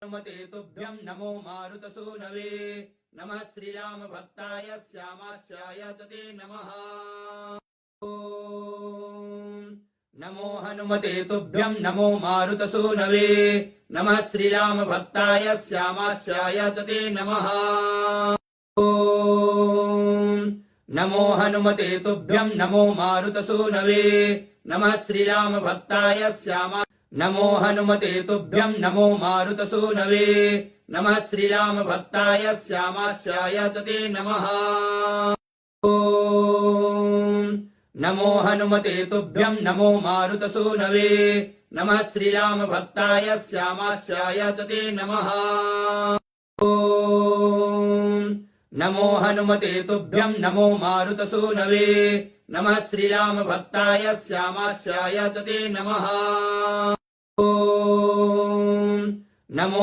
हनुमते तुभ्यं नमो मारुतसूनवे नमः श्रीराम भक्ताय श्यामास्याय च ते नमः। नमो हनुमते तुभ्यं नमो मारुतसूनवे नमः श्रीराम भक्ताय श्यामास्याय च ते नमः। नमो हनुमते तुभ्यं नमो मारुतसूनवे नमः श्रीराम भक्ताय श्यामा। नमो हनुमते तुभ्यं नमो मारुतसूनवे नमः श्रीराम भक्ताय श्यामास्याय च ते नमः। नमो हनुमते तुभ्यं नमो मारुतसूनवे नमः श्रीराम भक्ताय श्यामास्याय च ते नमः। नमो हनुमते तुभ्यं नमो मारुतसूनवे नमः श्रीराम भक्ताय श्यामास्याय च ते नमः। नमो